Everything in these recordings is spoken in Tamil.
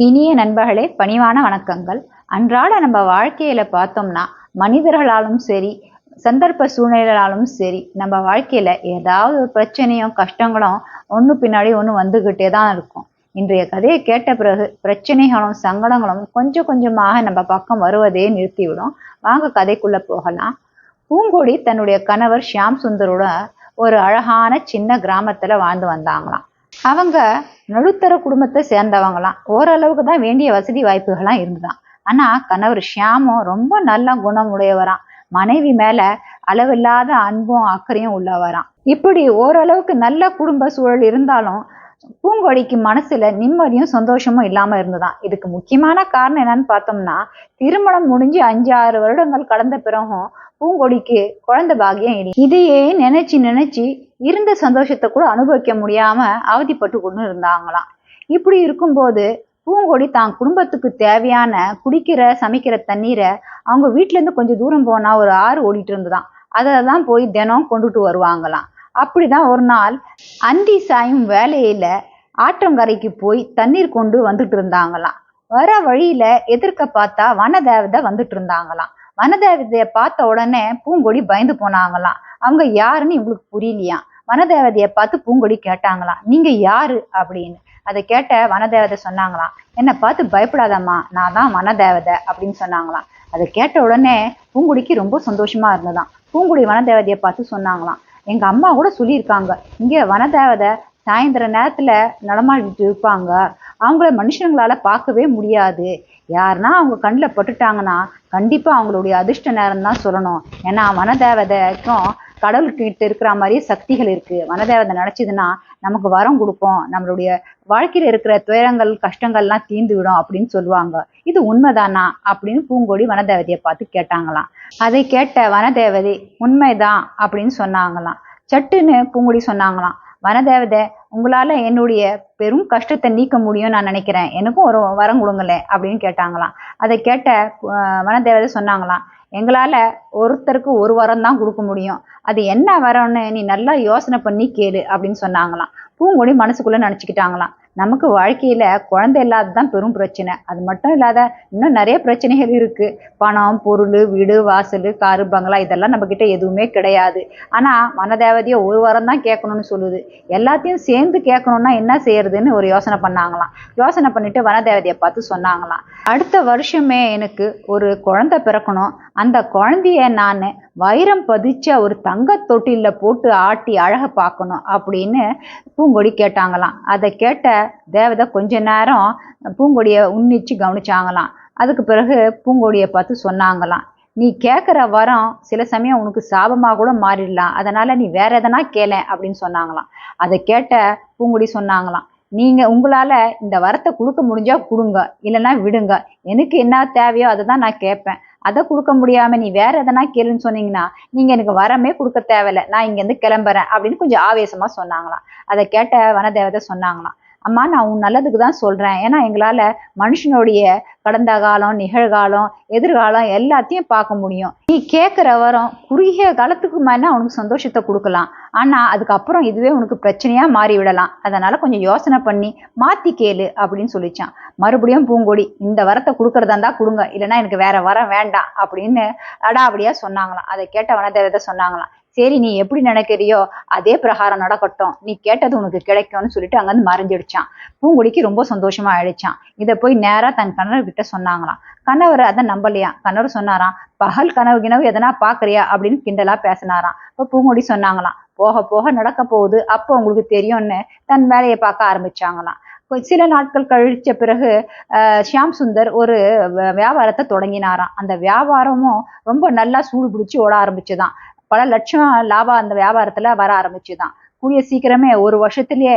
இனிய நண்பர்களே, பணிவான வணக்கங்கள். அன்றாட நம்ம வாழ்க்கையில பார்த்தோம்னா, மனிதர்களாலும் சரி, சந்தர்ப்ப சூழ்நிலைகளாலும் சரி, நம்ம வாழ்க்கையில ஏதாவது ஒரு பிரச்சனையும், கஷ்டங்களும் ஒண்ணு பின்னாடி ஒண்ணு வந்துகிட்டே தான் இருக்கும். இன்றைய கதையை கேட்ட பிறகு பிரச்சனைகளும், சங்கடங்களும் கொஞ்சம் கொஞ்சமாக நம்ம பக்கம் வருவதையே நிறுத்திவிடும். வாங்க கதைக்குள்ள போகலாம். பூங்கொடி தன்னுடைய கணவர் ஷியாம் சுந்தரோட ஒரு அழகான சின்ன கிராமத்துல வாழ்ந்து வந்தாங்களாம். அவங்க நடுத்தர குடும்பத்தை சேர்ந்தவங்களாம். ஓரளவுக்கு தான் வேண்டிய வசதி வாய்ப்புகள்லாம் இருந்துதான். ஆனா கணவர் ஷியாமும் ரொம்ப நல்ல குணம் உடையவராம். மனைவி மேல அளவில்லாத அன்பும் அக்கறையும் உள்ளவராம். இப்படி ஓரளவுக்கு நல்ல குடும்ப சூழல் இருந்தாலும் பூங்கொடிக்கு மனசுல நிம்மதியும் சந்தோஷமும் இல்லாம இருந்துதான். இதுக்கு முக்கியமான காரணம் என்னன்னு பார்த்தோம்னா, திருமணம் முடிஞ்சு 5, 6 வருடங்கள் கடந்த பிறகும் பூங்கொடிக்கு குழந்தை பாக்கியம் இல்லை. இதையே நினைச்சு நினைச்சு இருந்த சந்தோஷத்தை கூட அனுபவிக்க முடியாம அவதிப்பட்டு கொண்டு இருந்தாங்களாம். இப்படி இருக்கும்போது பூங்கொடி தான் குடும்பத்துக்கு தேவையான குடிக்கிற சமைக்கிற தண்ணீரை அவங்க வீட்டுல இருந்து கொஞ்சம் தூரம் போனா ஒரு ஆறு ஓடிட்டு இருந்துதான். அததான் போய் தினம் கொண்டுட்டு வருவாங்களாம். அப்படிதான் ஒரு நாள் அந்தி சாயும் வேலையில ஆற்றங்கரைக்கு போய் தண்ணீர் கொண்டு வந்துட்டு இருந்தாங்களாம். வர வழியில எதிர்க்க பார்த்தா வனதேவதை வந்துட்டு இருந்தாங்களாம். வனதேவதைய பார்த்த உடனே பூங்கொடி பயந்து போனாங்களாம். அவங்க யாருன்னு இவங்களுக்கு புரியலையாம். வனதேவதைய பார்த்து பூங்கொடி கேட்டாங்களாம், நீங்க யாரு அப்படின்னு. அதை கேட்ட வனதேவதை சொன்னாங்களாம், என்னை பார்த்து பயப்படாதம்மா, நான் தான் வனதேவதை அப்படின்னு சொன்னாங்களாம். அதை கேட்ட உடனே பூங்குடிக்கு ரொம்ப சந்தோஷமா இருந்ததாம். பூங்குடி வனதேவதைய பார்த்து சொன்னாங்களாம், எங்க அம்மா கூட சொல்லியிருக்காங்க, இங்க வனதேவதை சாயந்தர நேரத்துல நடமாடிட்டு இருப்பாங்க. அவங்கள மனுஷங்களால பார்க்கவே முடியாது. யாருன்னா அவங்க கண்ணில் பட்டுட்டாங்கன்னா கண்டிப்பா அவங்களுடைய அதிர்ஷ்ட நேரம் தான் சொல்லணும். ஏன்னா வனதேவதைக்கும் கடவுள்கிட்ட இருக்கிற மாதிரி சக்திகள் இருக்கு. வனதேவதை நினைச்சதுன்னா நமக்கு வரம் கொடுக்கும், நம்மளுடைய வாழ்க்கையில இருக்கிற துயரங்கள் கஷ்டங்கள்லாம் தீர்ந்து விடும் அப்படின்னு சொல்லுவாங்க. இது உண்மைதானா அப்படின்னு பூங்கொடி வனதேவதையை பார்த்து கேட்டாங்களாம். அதை கேட்ட வனதேவதை உண்மைதான் அப்படின்னு சொன்னாங்களாம். சட்டுன்னு பூங்குடி சொன்னாங்களாம், வனதேவதை, உங்களால என்னுடைய பெரும் கஷ்டத்தை நீக்க முடியும் நான் நினைக்கிறேன், எனக்கும் ஒரு வரம் கொடுங்களேன் அப்படின்னு கேட்டாங்களாம். அதை கேட்ட வனதேவதை சொன்னாங்களாம், எங்களால ஒருத்தருக்கு ஒரு வரம் தான் கொடுக்க முடியும், அது என்ன வரம்னு நீ நல்லா யோசனை பண்ணி கேளு அப்படின்னு சொன்னாங்களாம். பூங்கொடி மனசுக்குள்ள நினைச்சுக்கிட்டாங்களாம், நமக்கு வாழ்க்கையில குழந்தை இல்லாததான் பெரும் பிரச்சனை, அது மட்டும் இல்லாத இன்னும் நிறைய பிரச்சனைகள் இருக்கு. பணம், பொருள், வீடு, வாசல், காரு, பங்களா இதெல்லாம் நம்ம கிட்ட எதுவுமே கிடையாது. ஆனா வனதேவதைய ஒரு வாரம் தான் கேட்கணும்னு சொல்லுது. எல்லாத்தையும் சேர்ந்து கேட்கணும்னா என்ன செய்யறதுன்னு ஒரு யோசனை பண்ணாங்களாம். யோசனை பண்ணிட்டு வனதேவதைய பார்த்து சொன்னாங்களாம், அடுத்த வருஷமே எனக்கு ஒரு குழந்தை பிறக்கணும். அந்த குழந்தைய நான் வைரம் பதிச்ச ஒரு தங்க தொட்டில போட்டு ஆட்டி அழக பார்க்கணும் அப்படின்னு பூங்கொடி கேட்டாங்களாம். அதை கேட்ட தேவதை கொஞ்ச நேரம் பூங்கொடியை உன்னிச்சு கவனிச்சாங்களாம். அதுக்கு பிறகு பூங்கொடியை பார்த்து சொன்னாங்களாம், நீ கேட்குற வரம் சில சமயம் உனக்கு சாபமா கூட மாறிடலாம், அதனால நீ வேற எதனா கேள அப்படின்னு சொன்னாங்களாம். அதை கேட்ட பூங்கொடி சொன்னாங்களாம், நீங்க உங்களால இந்த வரத்தை கொடுக்க முடிஞ்சா கொடுங்க, இல்லைன்னா விடுங்க. எனக்கு என்ன தேவையோ அதை தான் நான் கேட்பேன். அதை கொடுக்க முடியாம நீ வேற எதனா கேளுன்னு சொன்னீங்கன்னா நீங்க எனக்கு வரமே கொடுக்க தேவையில்ல, நான் இங்க இருந்து கிளம்புறேன் அப்படின்னு கொஞ்சம் ஆவேசமா சொன்னாங்களாம். அதை கேட்ட வனதேவதை சொன்னாங்களாம், அம்மா நான் உன் நல்லதுக்கு தான் சொல்றேன். ஏன்னா எங்களால மனுஷனுடைய கடந்த காலம், நிகழ்காலம், எதிர்காலம் எல்லாத்தையும் பார்க்க முடியும். நீ கேட்கிற வரம் குறுகிய காலத்துக்கு மேல உனக்கு சந்தோஷத்தை கொடுக்கலாம். ஆனா அதுக்கப்புறம் இதுவே உனக்கு பிரச்சனையா மாறி விடலாம். அதனால கொஞ்சம் யோசனை பண்ணி மாத்தி கேளு அப்படின்னு சொல்லிச்சான். மறுபடியும் பூங்கொடி, இந்த வரத்தை கொடுக்கறதா இருந்தா கொடுங்க, இல்லைன்னா எனக்கு வேற வரம் வேண்டாம் அப்படின்னு அடாவடியா சொன்னாங்களாம். அதை கேட்ட வனதேவதை சொன்னாங்களாம், சரி நீ எப்படி நினைக்கிறியோ அதே பிரகாரம் நடக்கட்டும், நீ கேட்டது உனக்கு கிடைக்கும்னு சொல்லிட்டு அங்கிருந்து மறைஞ்சிடுச்சான். பூங்குடிக்கு ரொம்ப சந்தோஷமா ஆயிடுச்சான். இதை போய் நேரா தன் கணவர் கிட்ட சொன்னாங்களாம். கணவர் அதை நம்பலையா. கணவர் சொன்னாராம், பகல் கனவு கிணவு எதனா பாக்குறியா அப்படின்னு கிண்டலா பேசினாராம். இப்போ பூங்குடி சொன்னாங்களாம், போக போக நடக்க போகுது, அப்போ உங்களுக்கு தெரியும்னு தன் வேலையை பார்க்க ஆரம்பிச்சாங்களாம். சில நாட்கள் கழிச்ச பிறகு ஷியாம் சுந்தர் ஒரு வியாபாரத்தை தொடங்கினாராம். அந்த வியாபாரமும் ரொம்ப நல்லா சூடு பிடிச்சி ஓட ஆரம்பிச்சுதான். பல லட்சம் லாபம் அந்த வியாபாரத்துல வர ஆரம்பிச்சுதான். கூடிய சீக்கிரமே ஒரு வருஷத்திலேயே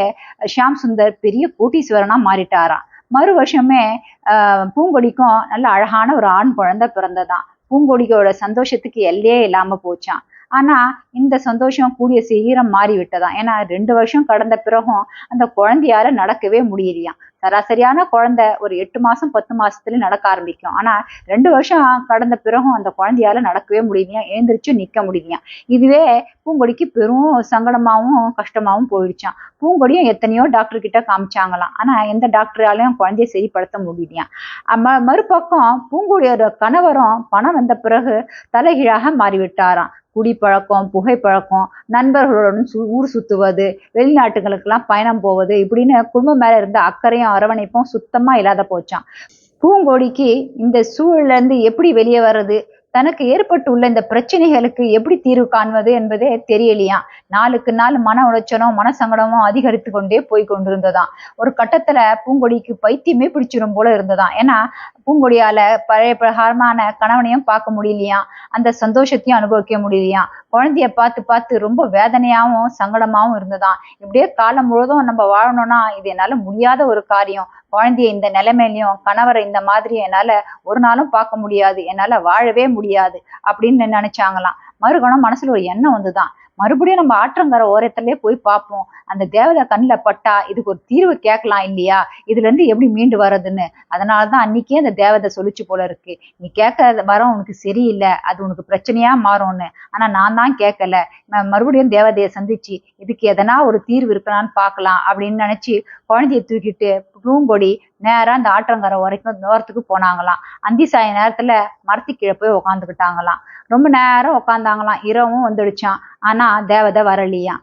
ஷியாம் சுந்தர் பெரிய கோட்டீஸ்வரனா மாறிட்டாராம். மறு வருஷமே பூங்கொடிக்கும் நல்ல அழகான ஒரு ஆண் குழந்தை பிறந்ததான். பூங்கொடியோட சந்தோஷத்துக்கு எல்லையே இல்லாம போச்சான். ஆனா இந்த சந்தோஷம் கூடிய சீக்கிரம் மாறிவிட்டதாம். ஏன்னா 2 வருஷம் கடந்த பிறகும் அந்த குழந்தையால நடக்கவே முடியலையாம். சராசரியான குழந்தை ஒரு 8 மாசம் 10 மாசத்துல நடக்க ஆரம்பிக்கும். ஆனா 2 வருஷம் கடந்த பிறகும் அந்த குழந்தையால நடக்கவே முடியலையாம், எழுந்திரிச்சு நிக்க முடியலையாம். இதுவே பூங்கொடிக்கு பெரும் சங்கடமாவும் கஷ்டமாவும் போயிடுச்சாம். பூங்கொடியும் எத்தனையோ டாக்டர் கிட்ட காமிச்சாங்களாம். ஆனா எந்த டாக்டராலையும் குழந்தைய சரிப்படுத்த முடியலையாம். மறுபக்கம் பூங்கொடியோட கணவரும் பணம் வந்த பிறகு தலைகீழாக மாறிவிட்டாராம். குடிப்பழக்கம், புகைப்பழக்கம், நண்பர்களுடன் ஊர் சுத்துவது, வெளிநாட்டுகளுக்கெல்லாம் பயணம் போவது, இப்படின்னு குடும்பம் மேல இருந்த அக்கறையும் அரவணைப்பும் சுத்தமா இல்லாத போச்சாம். பூங்கொடிக்கு இந்த சூழல்ல இருந்து எப்படி வெளியே வர்றது, தனக்கு ஏற்பட்டுள்ள இந்த பிரச்சனைகளுக்கு எப்படி தீர்வு காண்பது என்பதே தெரியலையாம். நாளுக்கு நாள் மன உளைச்சலும் மனசங்கடமும் அதிகரித்து கொண்டே போய் கொண்டிருந்ததாம். ஒரு கட்டத்துல பூங்கொடிக்கு பைத்தியமே பிடிச்சிடும் போல இருந்ததாம். ஏன்னா பூங்கொடியால பழைய பிரகாரமான கணவனையும் பார்க்க முடியலையாம், அந்த சந்தோஷத்தையும் அனுபவிக்க முடியலையாம். குழந்தைய பார்த்து பார்த்து ரொம்ப வேதனையாவும் சங்கடமாவும் இருந்ததாம். இப்படியே காலம் முழுவதும் நம்ம வாழணும்னா இது என்னால முடியாத ஒரு காரியம். குழந்தைய இந்த நிலைமையிலையும் கணவரை இந்த மாதிரி என்னால ஒரு நாளும் பார்க்க முடியாது, என்னால வாழவே முடியாது அப்படின்னு நினைச்சாங்களாம். மறுகணம் மனசுல ஒரு எண்ணம் வந்துதான், மறுபடியும் நம்ம ஆற்றங்கரை ஓரத்திலே போய் பார்ப்போம். அந்த தேவதை கண்ணுல பட்டா இதுக்கு ஒரு தீர்வு கேட்கலாம் இல்லையா, இதுல இருந்து எப்படி மீண்டு வர்றதுன்னு. அதனாலதான் அன்னைக்கே அந்த தேவதை சொல்லிச்சு போல இருக்கு, நீ கேட்க வரம் உனக்கு சரியில்லை, அது உனக்கு பிரச்சனையா மாறும்னு. ஆனா நான் தான் கேட்கல. மறுபடியும் தேவதையை சந்திச்சு இதுக்கு எதனா ஒரு தீர்வு இருக்கலான்னு பார்க்கலாம் அப்படின்னு நினைச்சு குழந்தைய தூக்கிட்டு பூங்கொடி நேரா அந்த ஆற்றங்கரை வரைக்கும் தூரத்துக்கு போனாங்களாம். அந்தி சாய நேரத்துல மரத்துக்கீழே போய் உக்காந்துக்கிட்டாங்களாம். ரொம்ப நேரம் உக்காந்தாங்களாம். இரவும் வந்துடுச்சான். ஆனா தேவதை வரலையாம்.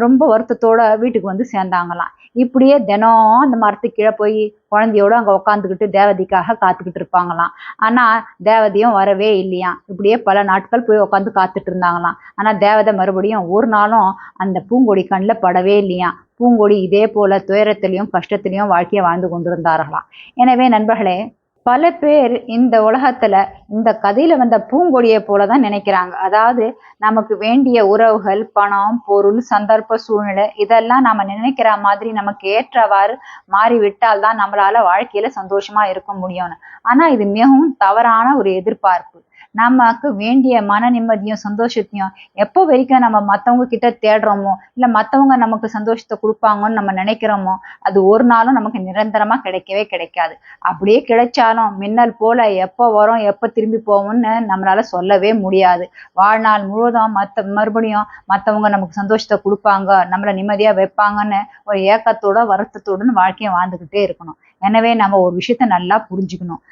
ரொம்ப வருத்தத்தோட வீட்டுக்கு வந்து சேர்ந்தாங்களாம். இப்படியே தினம் அந்த மரத்துக்கு கீழே போய் குழந்தையோட அங்க உக்காந்துக்கிட்டு தேவதைக்காக காத்துக்கிட்டு இருப்பாங்களாம். ஆனா தேவதையும் வரவே இல்லையாம். இப்படியே பல நாட்கள் போய் உக்காந்து காத்துட்டு இருந்தாங்களாம். ஆனா தேவதை மறுபடியும் ஒரு நாளும் அந்த பூங்கொடி கண்ணுல படவே இல்லையாம். பூங்கொடி இதே போல துயரத்திலையும் கஷ்டத்திலையும் வாழ்க்கையை வாழ்ந்து கொண்டிருந்தார்களாம். எனவே நண்பர்களே, பல பேர் இந்த உலகத்துல இந்த கதையில வந்த பூங்கொடியை போலதான் நினைக்கிறாங்க. அதாவது நமக்கு வேண்டிய உறவுகள், பணம், பொருள், சந்தர்ப்ப சூழ்நிலை இதெல்லாம் நம்ம நினைக்கிற மாதிரி நமக்கு ஏற்றவாறு மாறிவிட்டால் தான் நம்மளால வாழ்க்கையில சந்தோஷமா இருக்க முடியும்னு. ஆனா இது மிகவும் தவறான ஒரு எதிர்பார்ப்பு. நமக்கு வேண்டிய மன நிம்மதியும் சந்தோஷத்தையும் எப்போ வரைக்கும் நம்ம மத்தவங்க கிட்ட தேடுறோமோ, இல்ல மத்தவங்க நமக்கு சந்தோஷத்தை கொடுப்பாங்கன்னு நம்ம நினைக்கிறோமோ, அது ஒரு நாளும் நமக்கு நிரந்தரமா கிடைக்கவே கிடைக்காது. அப்படியே கிடைச்சாலும் மின்னல் போல எப்போ வரும் எப்போ திரும்பி போவோம்னு நம்மளால சொல்லவே முடியாது. வாழ்நாள் முழுவதும் மறுபடியும் மத்தவங்க நமக்கு சந்தோஷத்தை கொடுப்பாங்க, நம்மள நிம்மதியா வைப்பாங்கன்னு ஒரு ஏக்கத்தோட வருத்தத்தோட வாழ்க்கையை வாழ்ந்துகிட்டே இருக்கணும். எனவே நம்ம ஒரு விஷயத்த நல்லா புரிஞ்சுக்கணும்.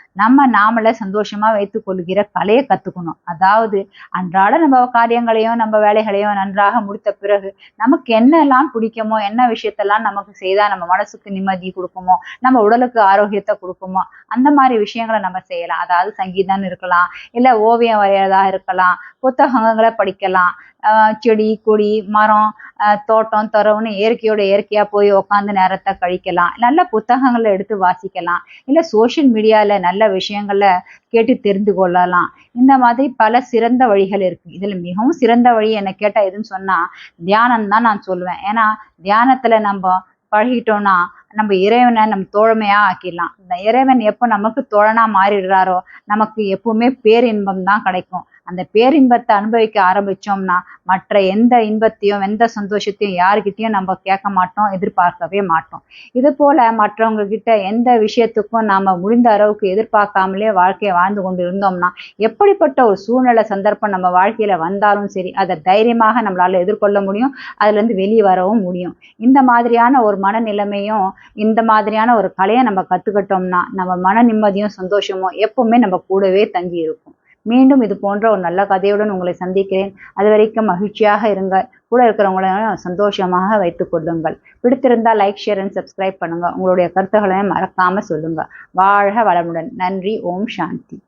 நாமளே சந்தோஷமா வைத்துக் கொள்கிற கலையை கத்துக்கணும். அதாவது அன்றாட நம்ம காரியங்களையும் நம்ம வேலைகளையும் நன்றாக முடித்த பிறகு நமக்கு என்னெல்லாம் பிடிக்குமோ, என்ன விஷயத்தெல்லாம் நமக்கு செய்தா நம்ம மனசுக்கு நிம்மதி கொடுக்குமோ, நம்ம உடலுக்கு ஆரோக்கியத்தை கொடுக்குமோ, அந்த மாதிரி விஷயங்களை நம்ம செய்யலாம். அதாவது சங்கீதம் இருக்கலாம், இல்ல ஓவியம் வரையறதா இருக்கலாம், புத்தகங்களை படிக்கலாம், செடி கொடி மரம் தோட்டம் துறவுன்னு இயற்கையோட இயற்கையா போய் உக்காந்து நேரத்தை கழிக்கலாம், நல்ல புத்தகங்களை எடுத்து வாசிக்கலாம், இல்ல சோசியல் மீடியால நல்ல விஷயங்களை கேட்டு தெரிந்து கொள்ளலாம். இந்த மாதிரி பல சிறந்த வழிகள் இருக்கு. இதுல மிகவும் சிறந்த வழி என்ன கேட்டா எதுன்னு சொன்னா தியானம் தான் நான் சொல்லுவேன். ஏன்னா தியானத்துல நம்ம பழகிட்டோம்னா நம்ம இறைவனை நம்ம தோழமையா ஆக்கிடலாம். இந்த இறைவன் எப்போ நமக்கு தோழனா மாறிடுறாரோ நமக்கு எப்பவுமே பேரின்பம் தான் கிடைக்கும். அந்த பேரின்பத்தை அனுபவிக்க ஆரம்பிச்சோம்னா மற்ற எந்த இன்பத்தையும் எந்த சந்தோஷத்தையும் யாருக்கிட்டையும் நம்ம கேட்க மாட்டோம், எதிர்பார்க்கவே மாட்டோம். இது போல மற்றவங்க கிட்ட எந்த விஷயத்துக்கும் நாம முடிந்த அளவுக்கு எதிர்பார்க்காமலே வாழ்க்கையை வாழ்ந்து கொண்டு இருந்தோம்னா எப்படிப்பட்ட ஒரு சூழ்நிலை சந்தர்ப்பம் நம்ம வாழ்க்கையில வந்தாலும் சரி அதை தைரியமாக நம்மளால எதிர்கொள்ள முடியும், அதுல இருந்து வெளியே வரவும் முடியும். இந்த மாதிரியான ஒரு மனநிலைமையும் இந்த மாதிரியான ஒரு கலையை நம்ம கத்துக்கிட்டோம்னா நம்ம மன நிம்மதியும் சந்தோஷமும் எப்பவுமே நம்ம கூடவே தங்கி இருக்கும். மீண்டும் இது போன்ற ஒரு நல்ல கதையுடன் உங்களை சந்திக்கிறேன். அது வரைக்கும் மகிழ்ச்சியாக இருங்க. கூட இருக்கிறவங்கள சந்தோஷமாக வைத்துக் கொள்ளுங்கள். பிடித்திருந்தால் லைக், ஷேர் அண்ட் சப்ஸ்கிரைப் பண்ணுங்க. உங்களுடைய கருத்துக்களையும் மறக்காம சொல்லுங்க. வாழ்க வளமுடன். நன்றி. ஓம் சாந்தி.